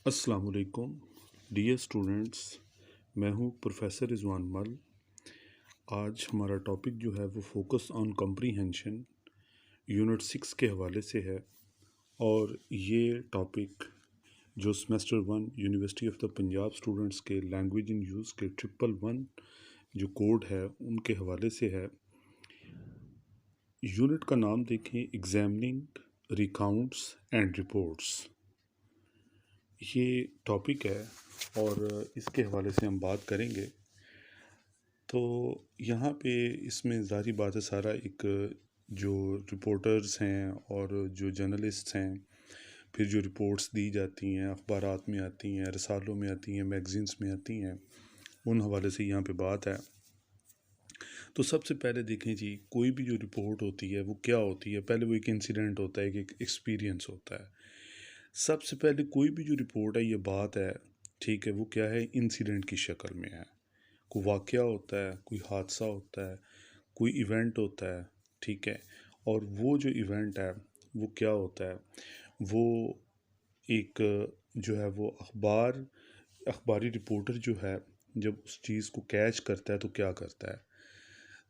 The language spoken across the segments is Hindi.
अस्सलाम वालेकुम डियर स्टूडेंट्स। मैं हूं प्रोफेसर रिजवान मल। आज हमारा टॉपिक जो है वो फोकस ऑन कम्प्रीहेंशन यूनिट 6 के हवाले से है। और ये टॉपिक जो semester 1 university of the Punjab students के लैंग्वेज इन यूज़ के 111 जो कोड है उनके हवाले से है। यूनिट का नाम देखें, एग्जामिनिंग रिकाउंट्स एंड रिपोर्ट्स। ये टॉपिक है और इसके हवाले से हम बात करेंगे। तो यहाँ पे इसमें ज़ाहिर बात है, सारा एक जो रिपोर्टर्स हैं और जो जर्नलिस्ट्स हैं, फिर जो रिपोर्ट्स दी जाती हैं, अखबारात में आती हैं, रसालों में आती हैं, मैगज़ीन्स में आती हैं, उन हवाले से यहाँ पे बात है। तो सबसे पहले देखें जी, कोई भी जो रिपोर्ट होती है वो क्या होती है। पहले वो एक इंसिडेंट होता है, एक एक्सपीरियंस होता है। सबसे पहले कोई भी जो रिपोर्ट है, ये बात है, ठीक है, वो क्या है, इंसिडेंट की शक्ल में है। कोई वाक़या होता है, कोई हादसा होता है, कोई इवेंट होता है, ठीक है। और वो जो इवेंट है वो क्या होता है, वो एक जो है वो अखबारी रिपोर्टर जो है, जब उस चीज़ को कैच करता है तो क्या करता है।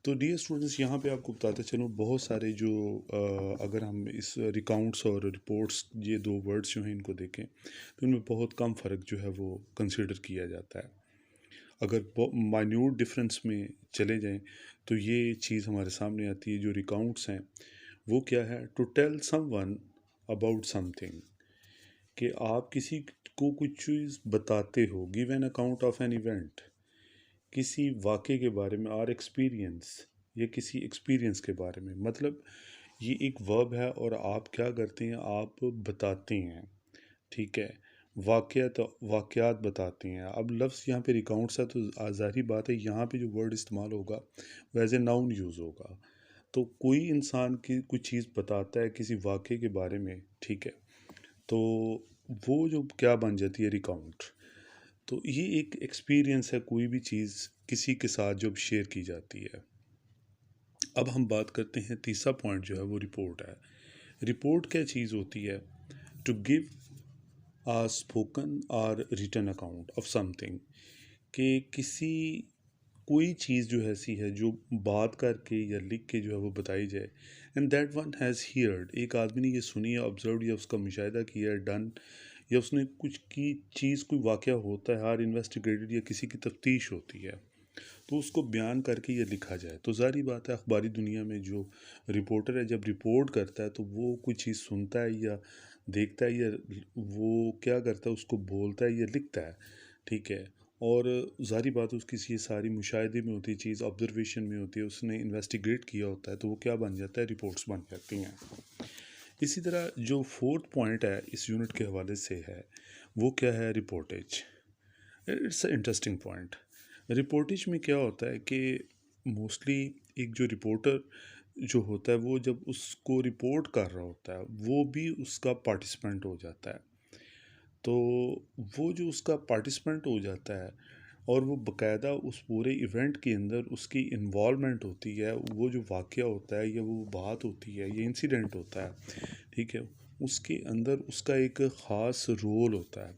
तो डियर स्टूडेंट्स, यहाँ पे आपको बताते चलो, बहुत सारे जो अगर हम इस रिकाउंट्स और रिपोर्ट्स, ये दो वर्ड्स जो हैं, इनको देखें तो इनमें बहुत कम फ़र्क जो है वो कंसिडर किया जाता है। अगर माइन्यूट डिफरेंस में चले जाएं तो ये चीज़ हमारे सामने आती है। जो रिकाउंट्स हैं वो क्या है, to tell someone about something, कि आप किसी को कुछ चीज़ बताते हो। Give an account of an event, किसी वाक़े के बारे में, और एक्सपीरियंस, या किसी एक्सपीरियंस के बारे में। मतलब ये एक वर्ब है और आप क्या करते हैं, आप बताते हैं, ठीक है। वाक़यात बताते हैं। अब लफ्ज़ यहाँ पे रिकाउंट्स है तो ज़ाहिर बात है, यहाँ पे जो वर्ड इस्तेमाल होगा वो एज ए नाउन यूज़ होगा। तो कोई इंसान की कुछ चीज़ बताता है किसी वाक़े के बारे में, ठीक है, तो वो जो क्या बन जाती है, रिकाउंट। तो ये एक एक्सपीरियंस है, कोई भी चीज़ किसी के साथ जब शेयर की जाती है। अब हम बात करते हैं, तीसरा पॉइंट जो है वो रिपोर्ट है। रिपोर्ट क्या चीज़ होती है, टू गिव आ स्पोकन और रिटन अकाउंट ऑफ समथिंग, कि किसी कोई चीज़ जो ऐसी है जो बात करके या लिख के जो है वो बताई जाए। And that one has heard, एक आदमी ने ये सुनी या ऑब्जर्व या उसका मुशाहिदा किया, डन, या उसने कुछ की चीज़, कोई वाक़या होता है, हार इन्वेस्टिगेटेड, या किसी की तफ्तीश होती है, तो उसको बयान करके ये लिखा जाए। तो ज़ाहिर बात है, अखबारी दुनिया में जो रिपोर्टर है, जब रिपोर्ट करता है तो वो कोई चीज़ सुनता है या देखता है, या वो क्या करता है, उसको बोलता है या लिखता है, ठीक है। और ज़ाहिर बात है, उसकी ये सारी मुशाहिदे में होती है, चीज़ ऑब्जर्वेशन में होती है, उसने इन्वेस्टिगेट किया होता है, तो वो क्या बन जाता है, रिपोर्ट्स बन जाती हैं। इसी तरह जो फोर्थ पॉइंट है इस यूनिट के हवाले से है, वो क्या है, reportage. It's a interesting point. Reportage में क्या होता है कि मोस्टली एक जो रिपोर्टर जो होता है, वो जब उसको रिपोर्ट कर रहा होता है, वो भी उसका पार्टिसिपेंट हो जाता है। तो वो जो उसका पार्टिसिपेंट हो जाता है और वो बकायदा उस पूरे इवेंट के अंदर उसकी इन्वॉल्वमेंट होती है, वो जो वाक़या होता है या वो बात होती है, ये इंसिडेंट होता है, ठीक है, उसके अंदर उसका एक ख़ास रोल होता है।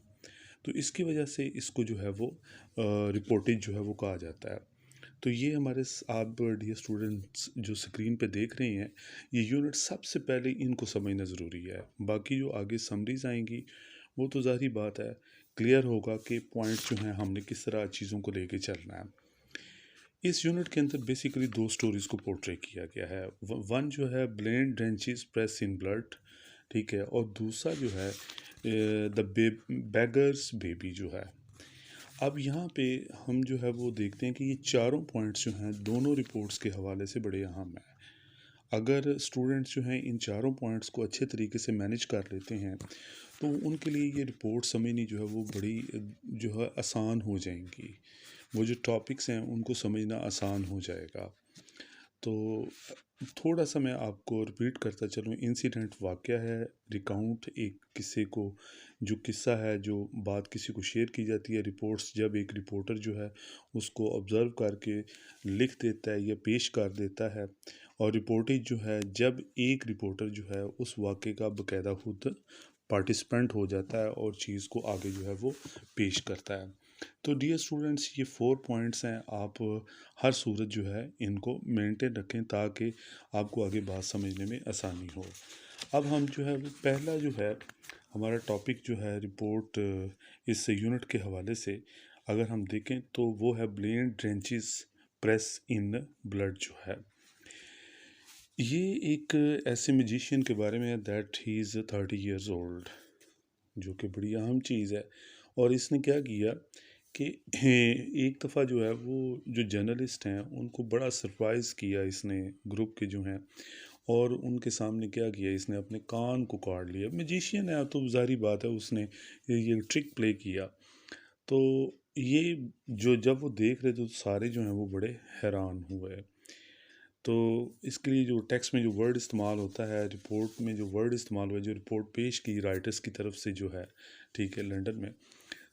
तो इसकी वजह से इसको जो है वो रिपोर्टेज जो है वो कहा जाता है। तो ये हमारे आप डियर स्टूडेंट्स जो स्क्रीन पे देख रहे हैं, ये यूनिट सबसे पहले इनको समझना ज़रूरी है। बाकी जो आगे समरीज आएंगी वो तो ज़ाहिर बात है, क्लियर होगा कि पॉइंट जो हैं हमने किस तरह चीज़ों को लेके चलना है। इस यूनिट के अंदर बेसिकली दो स्टोरीज़ को पोर्ट्रे किया गया है। वन जो है, ब्लेन ड्रेंचेस प्रेस इन ब्लड, ठीक है, और दूसरा जो है द बेगर्स बेबी जो है। अब यहाँ पे हम जो है वो देखते हैं कि ये चारों पॉइंट्स जो हैं दोनों रिपोर्ट्स के हवाले से बड़े अहम हैं। अगर स्टूडेंट्स जो हैं इन चारों पॉइंट्स को अच्छे तरीके से मैनेज कर लेते हैं तो उनके लिए ये रिपोर्ट समझनी जो है वो बड़ी जो है आसान हो जाएंगी। वो जो टॉपिक्स हैं उनको समझना आसान हो जाएगा। तो थोड़ा सा मैं आपको रिपीट करता चलूँ। इंसिडेंट वाक़या है, रिकाउंट एक किस्से को, जो किस्सा है, जो बात किसी को शेयर की जाती है। रिपोर्ट्स जब एक रिपोर्टर जो है उसको ऑब्ज़र्व करके लिख देता है या पेश कर देता है। और रिपोर्टेज जो है, जब एक रिपोर्टर जो है उस वाक़े का बाकायदा खुद पार्टिसिपेंट हो जाता है और चीज़ को आगे जो है वो पेश करता है। तो डियर स्टूडेंट्स, ये 4 पॉइंट्स हैं, आप हर सूरत जो है इनको मेंटेन रखें ताकि आपको आगे बात समझने में आसानी हो। अब हम जो है वो पहला जो है हमारा टॉपिक जो है रिपोर्ट इस यूनिट के हवाले से अगर हम देखें तो वो है ब्लेन ड्रेंचेस प्रेस इन ब्लड जो है। ये एक ऐसे म्यूजिशियन के बारे में है that he is 30 years old, जो कि बड़ी अहम चीज़ है। और इसने क्या किया कि एक दफ़ा जो है वो जो जर्नलिस्ट हैं उनको बड़ा सरप्राइज़ किया इसने, ग्रुप के जो हैं, और उनके सामने क्या किया, इसने अपने कान को काट लिया। मैजिशियन है तो ज़ाहिर बात है उसने ये ट्रिक प्ले किया। तो ये जो जब वो देख रहे थे तो सारे जो हैं वो बड़े हैरान हुए। तो इसके लिए जो टेक्स्ट में जो वर्ड इस्तेमाल होता है, रिपोर्ट में जो वर्ड इस्तेमाल हुआ है, जो रिपोर्ट पेश की राइटर्स की तरफ से जो है, ठीक है, लंदन में,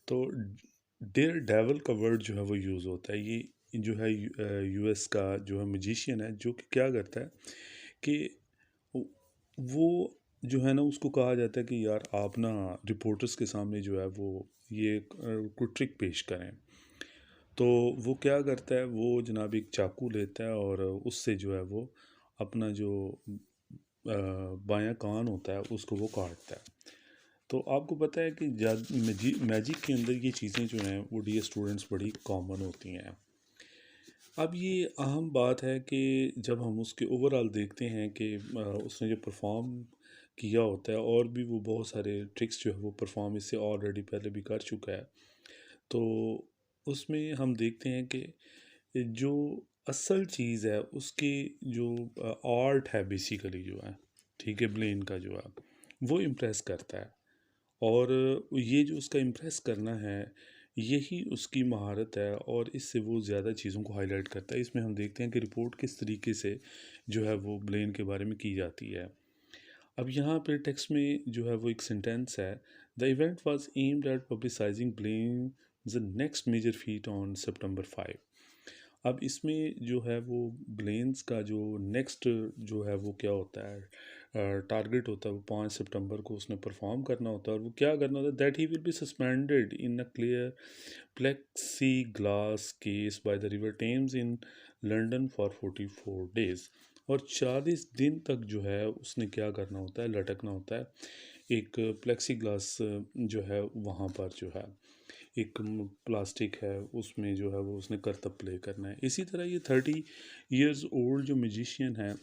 तो डेयर डेवल का वर्ड जो है वो यूज़ होता है। ये जो है यूएस का जो है मैजिशियन है, जो कि क्या करता है कि वो जो है ना, उसको कहा जाता है कि यार आप ना रिपोर्टर्स के सामने जो है वो ये कोई ट्रिक पेश करें। तो वो क्या करता है, वो जनाब एक चाकू लेता है और उससे जो है वो अपना जो बायां कान होता है उसको वो काटता है। तो आपको पता है कि मैजिक के अंदर ये चीज़ें जो हैं वो डियर स्टूडेंट्स बड़ी कॉमन होती हैं। अब ये अहम बात है कि जब हम उसके ओवरऑल देखते हैं कि उसने जो परफॉर्म किया होता है, और भी वो बहुत सारे ट्रिक्स जो है वो परफॉर्म इससे ऑलरेडी पहले भी कर चुका है। तो उसमें हम देखते हैं कि जो असल चीज़ है उसकी जो आर्ट है बेसिकली जो है, ठीक है, ब्लेन का जो है वो इम्प्रेस करता है। और ये जो उसका इम्प्रेस करना है यही उसकी महारत है, और इससे वो ज़्यादा चीज़ों को हाईलाइट करता है। इसमें हम देखते हैं कि रिपोर्ट किस तरीके से जो है वो ब्लेन के बारे में की जाती है। अब यहाँ पे टेक्स्ट में जो है वो एक सेंटेंस है, the event was aimed at publicising Blaine the next major feat on September 5। अब इसमें जो है वो ब्लेन्स का जो नेक्स्ट जो है वो क्या होता है, टारगेट होता है, वो 5 सितंबर को उसने परफॉर्म करना होता है। और वो क्या करना होता है, that he will be suspended in a clear plexiglass case by the river Thames in London for 44 days. और 40 दिन तक जो है उसने क्या करना होता है, लटकना होता है एक प्लेक्सी ग्लास जो है वहाँ पर जो है एक प्लास्टिक है उसमें जो है वो उसने करतब प्ले करना है। इसी तरह ये 30 ईयर्स ओल्ड जो म्यूजिशियन है,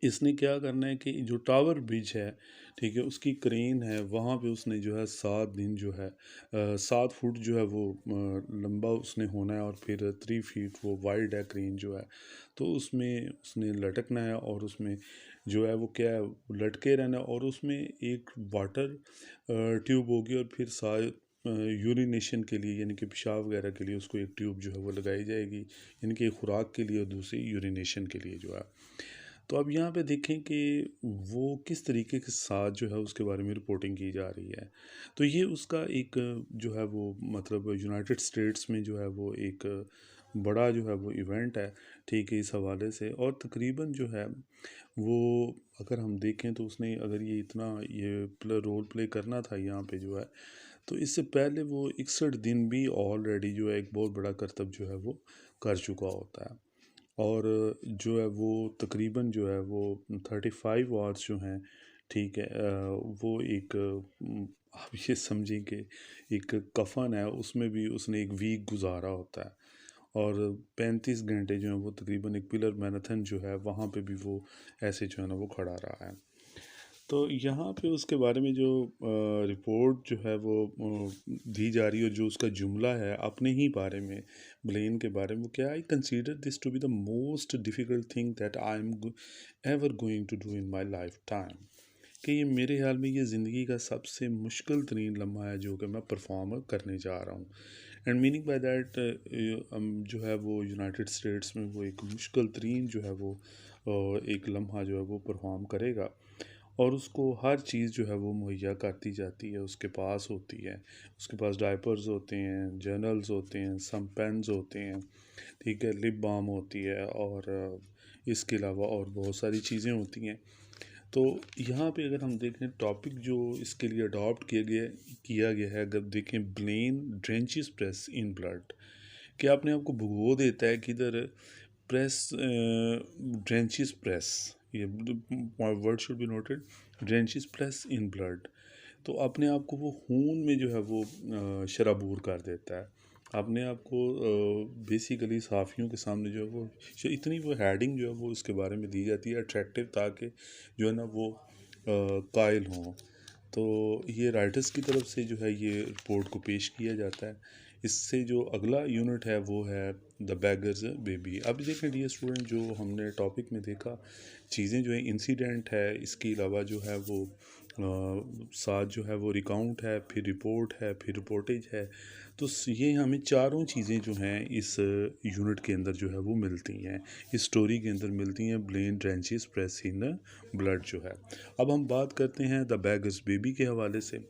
इसने क्या करना है कि जो टावर ब्रिज है, ठीक है, उसकी क्रेन है वहाँ पे उसने जो है 7 दिन जो है 7 फुट जो है वो लंबा उसने होना है, और फिर 3 फीट वो वाइड है क्रेन जो है। तो उसमें उसने लटकना है, और उसमें जो है वो क्या है, लटके रहना है, और उसमें एक वाटर ट्यूब होगी, और फिर शायद यूरिनेशन के लिए यानी कि पेशाब वगैरह के लिए उसको एक ट्यूब जो है वो लगाई जाएगी, यानी कि एक खुराक के लिए और दूसरी यूरिनेशन के लिए जो है। तो अब यहाँ पे देखें कि वो किस तरीके के साथ जो है उसके बारे में रिपोर्टिंग की जा रही है। तो ये उसका एक जो है वो मतलब यूनाइटेड स्टेट्स में जो है वो एक बड़ा जो है वो इवेंट है, ठीक है, इस हवाले से। और तकरीबन जो है वो अगर हम देखें तो उसने अगर ये इतना ये रोल प्ले करना था यहाँ पे जो है, तो इससे पहले वो 61 दिन भी ऑलरेडी जो है एक बहुत बड़ा करतब जो है वो कर चुका होता है। और जो है वो तकरीबन जो है वो 35 आवर्स जो हैं, ठीक है, वो एक आप ये समझें कि एक कफन है, उसमें भी उसने एक वीक गुजारा होता है। और 35 घंटे जो है वो तकरीबन एक पिलर मैराथन जो है वहाँ पे भी वो ऐसे जो है ना वो खड़ा रहा है। तो यहाँ पे उसके बारे में जो रिपोर्ट जो है वो दी जा रही है, और जो उसका जुमला है अपने ही बारे में, ब्लेन के बारे में, वो क्या, I consider this to be the most difficult thing that I am ever going to do in my lifetime. कि ये मेरे ख्याल में ये ज़िंदगी का सबसे मुश्किल तरीन लम्हा है जो कि मैं परफॉर्म करने जा रहा हूँ। एंड मीनिंग बाय दैट जो है वो यूनाइटेड स्टेट्स में वो एक मुश्किल तरीन जो है वो एक लम्हा जो है वो परफॉर्म करेगा। और उसको हर चीज़ जो है वो मुहैया करती जाती है, उसके पास होती है। उसके पास डायपर्स होते हैं, जर्नल्स होते हैं, सम पेन्स होते हैं, ठीक है, लिप बाम होती है, और इसके अलावा और बहुत सारी चीज़ें होती हैं। तो यहाँ पे अगर हम देखें टॉपिक जो इसके लिए अडॉप्ट किया गया है, अगर देखें ब्लेन ड्रेंचिस प्रेस इन ब्लड, कि अपने आप को भुगो देता है कि इधर प्रेस ड्रेंचिस प्रेस, ये word should be noted, drenches press in blood. तो अपने आप को वो खून में जो है वो शराबूर कर देता है, अपने आप को बेसिकली सहाफ़ियों के सामने जो है वो इतनी वो हेडिंग जो है वो उसके बारे में दी जाती है अट्रैक्टिव, ताकि जो है ना वो कायल हों। तो ये राइटर्स की तरफ से जो है ये रिपोर्ट को पेश किया जाता है। इससे जो अगला यूनिट है वो है द बैगर्स बेबी। अब देखें डियर स्टूडेंट, जो हमने टॉपिक में देखा चीज़ें जो है इंसिडेंट है, इसके अलावा जो है वो साथ जो है वो रिकाउंट है, फिर रिपोर्ट है, फिर रिपोर्टेज है। तो ये हमें चारों चीज़ें जो हैं इस यूनिट के अंदर जो है वो मिलती हैं, इस स्टोरी के अंदर मिलती हैं, ब्लेन ड्रेंचिस प्रेस इन ब्लड जो है। अब हम बात करते हैं द बैगर्स बेबी के हवाले से।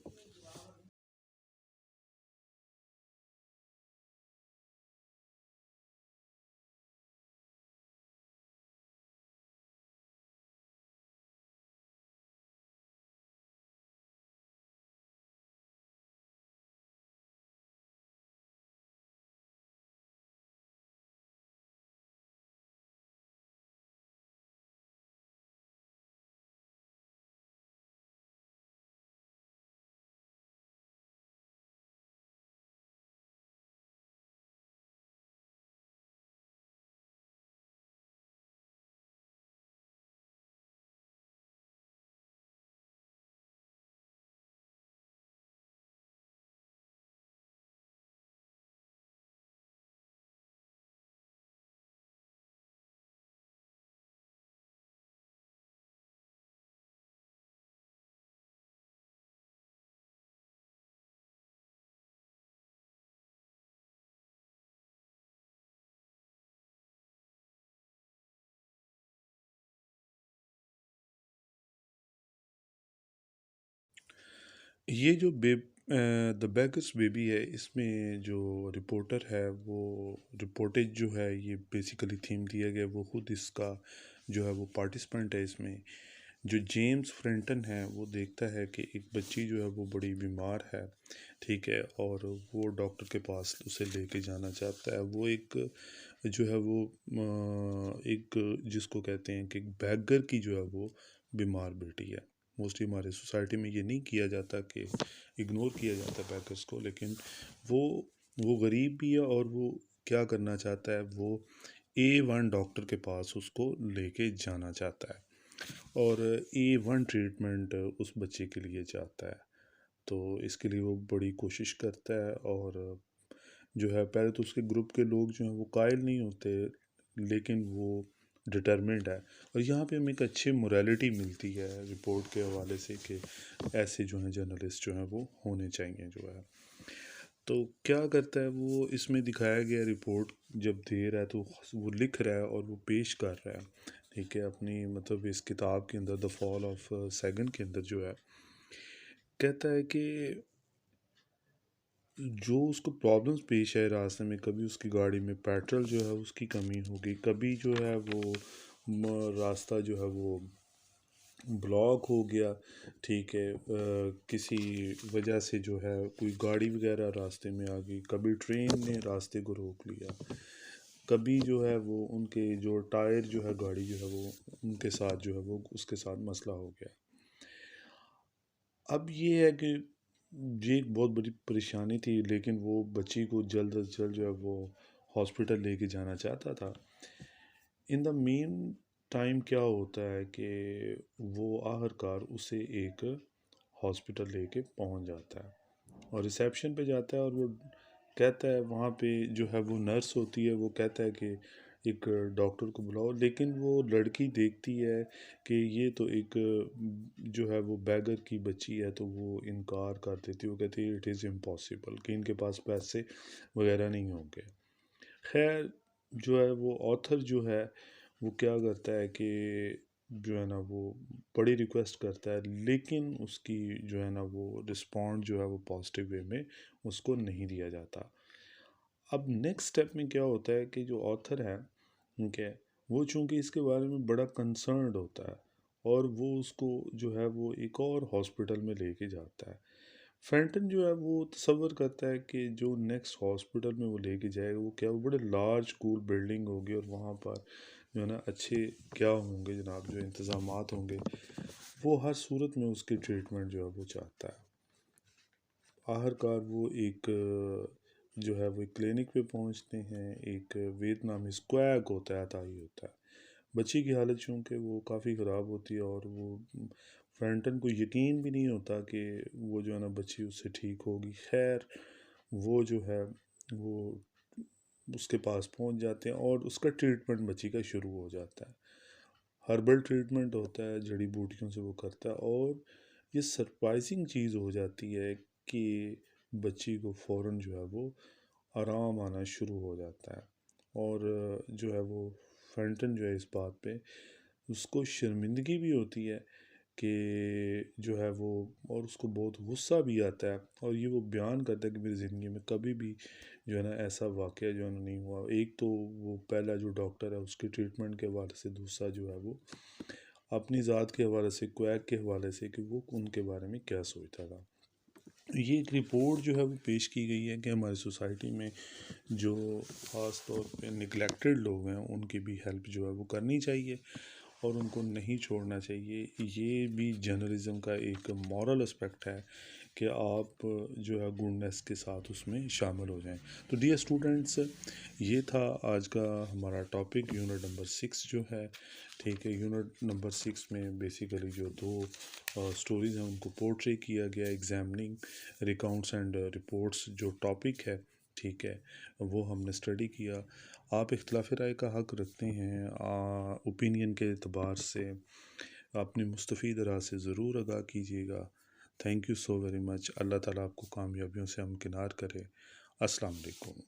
ये जो द बेगर्स बेबी है, इसमें जो रिपोर्टर है वो रिपोर्टेज जो है ये बेसिकली थीम दिया गया, वो खुद इसका जो है वो पार्टिसिपेंट है इसमें। जो जेम्स फ्रेंटन है वो देखता है कि एक बच्ची जो है वो बड़ी बीमार है, ठीक है, और वो डॉक्टर के पास उसे लेके जाना चाहता है। वो एक जो है वो एक जिसको कहते हैं कि बैगर की जो है वो बीमार बेटी है। मोस्टली हमारे सोसाइटी में ये नहीं किया जाता, कि इग्नोर किया जाता है बैकर्स को, लेकिन वो वो गरीब भी है और वो क्या करना चाहता है, वो A1 डॉक्टर के पास उसको लेके जाना चाहता है और A1 ट्रीटमेंट उस बच्चे के लिए चाहता है। तो इसके लिए वो बड़ी कोशिश करता है, और जो है पहले तो उसके ग्रुप के लोग जो हैं वो कायल नहीं होते, लेकिन वो डिटर्मिन्ड है। और यहाँ पे हमें एक अच्छी मोरालिटी मिलती है रिपोर्ट के हवाले से, कि ऐसे जो हैं जर्नलिस्ट जो हैं वो होने चाहिए जो है। तो क्या करता है वो, इसमें दिखाया गया रिपोर्ट जब दे रहा है तो वो लिख रहा है और वो पेश कर रहा है, ठीक है, अपनी मतलब इस किताब के अंदर द फॉल ऑफ सैगन के अंदर जो है कहता है कि जो उसको प्रॉब्लम्स पेश है रास्ते में, कभी उसकी गाड़ी में पेट्रोल जो है उसकी कमी होगी, कभी जो है वो रास्ता जो है वो ब्लॉक हो गया, ठीक है, किसी वजह से जो है कोई गाड़ी वगैरह रास्ते में आ गई, कभी ट्रेन ने रास्ते को रोक लिया, कभी जो है वो उनके जो टायर जो है गाड़ी जो है वो उनके साथ जो है वो उसके साथ मसला हो गया। अब ये है कि ये एक बहुत बड़ी परेशानी थी, लेकिन वो बच्ची को जल्द अज जल्द जो है वो हॉस्पिटल लेके जाना चाहता था। इन द मेन टाइम क्या होता है कि वो आखिरकार उसे एक हॉस्पिटल लेके पहुंच जाता है और रिसेप्शन पे जाता है, और वो कहता है वहाँ पे जो है वो नर्स होती है, वो कहता है कि एक डॉक्टर को बुलाओ, लेकिन वो लड़की देखती है कि ये तो एक जो है वो बैगर की बच्ची है, तो वो इनकार कर देती है, वो कहती है इट इज़ इम्पॉसिबल, कि इनके पास पैसे वगैरह नहीं होंगे। खैर, जो है वो ऑथर जो है वो क्या करता है कि जो है ना वो बड़ी रिक्वेस्ट करता है, लेकिन उसकी जो है ना वो रिस्पॉन्ड जो है वो पॉजिटिव वे में उसको नहीं दिया जाता। अब नेक्स्ट स्टेप में क्या होता है कि जो ऑथर है, ठीक है, वो चूंकि इसके बारे में बड़ा कंसर्न्ड होता है, और वो उसको जो है वो एक और हॉस्पिटल में लेके जाता है। फैंटन जो है वो तसव्वुर करता है कि जो नेक्स्ट हॉस्पिटल में वो लेके जाएगा वो क्या, वो बड़े लार्ज स्कूल बिल्डिंग होगी और वहाँ पर जो है ना अच्छे क्या होंगे जनाब, जो इंतज़ामात होंगे, वो हर सूरत में उसकी ट्रीटमेंट जो है वो चाहता है। आखिरकार वो एक जो है वो एक क्लिनिक पे पहुंचते हैं। एक वियतनामी स्क्वैग होता है, अताई होता है। बच्ची की हालत चूँकि वो काफ़ी ख़राब होती है और वो फैंटन को यकीन भी नहीं होता कि वो जो है ना बच्ची उससे ठीक होगी। खैर वो जो है वो उसके पास पहुंच जाते हैं और उसका ट्रीटमेंट बच्ची का शुरू हो जाता है। हर्बल ट्रीटमेंट होता है, जड़ी बूटियों से वो करता है और ये सरप्राइजिंग चीज़ हो जाती है कि बच्ची को फ़ौरन जो है वो आराम आना शुरू हो जाता है। और जो है वो फैंटन जो है इस बात पे उसको शर्मिंदगी भी होती है कि जो है वो, और उसको बहुत गुस्सा भी आता है और ये वो बयान करता है कि मेरी ज़िंदगी में कभी भी जो है ना ऐसा वाक़या जो है ना नहीं हुआ। एक तो वो पहला जो डॉक्टर है उसके ट्रीटमेंट के हवाले से, दूसरा जो है वो अपनी ज़ात के हवाले से, क्वैक के हवाले से कि वो उनके बारे में क्या सोचता था। ये एक रिपोर्ट जो है वो पेश की गई है कि हमारी सोसाइटी में जो ख़ास तौर पे निगलेक्टेड लोग हैं उनकी भी हेल्प जो है वो करनी चाहिए और उनको नहीं छोड़ना चाहिए। ये भी जर्नलिज़म का एक मॉरल एस्पेक्ट है कि आप जो है गुडनेस के साथ उसमें शामिल हो जाएं। तो डियर स्टूडेंट्स, ये था आज का हमारा टॉपिक, यूनिट नंबर 6 जो है। ठीक है, यूनिट नंबर 6 में बेसिकली जो दो स्टोरीज़ हैं उनको पोर्ट्रे किया गया। एग्जामिनिंग रिकाउंट्स एंड रिपोर्ट्स जो टॉपिक है, ठीक है, वो हमने स्टडी किया। आप इख्तिलाफ़ राय का हक़ रखते हैं, ओपिनियन के एतबार से अपनी मुस्तफ़ीद राय से ज़रूर आगाह कीजिएगा। Thank you so very much. अल्लाह ताला आपको कामयाबियों से हमकिनार करे। अस्सलाम वालेकुम।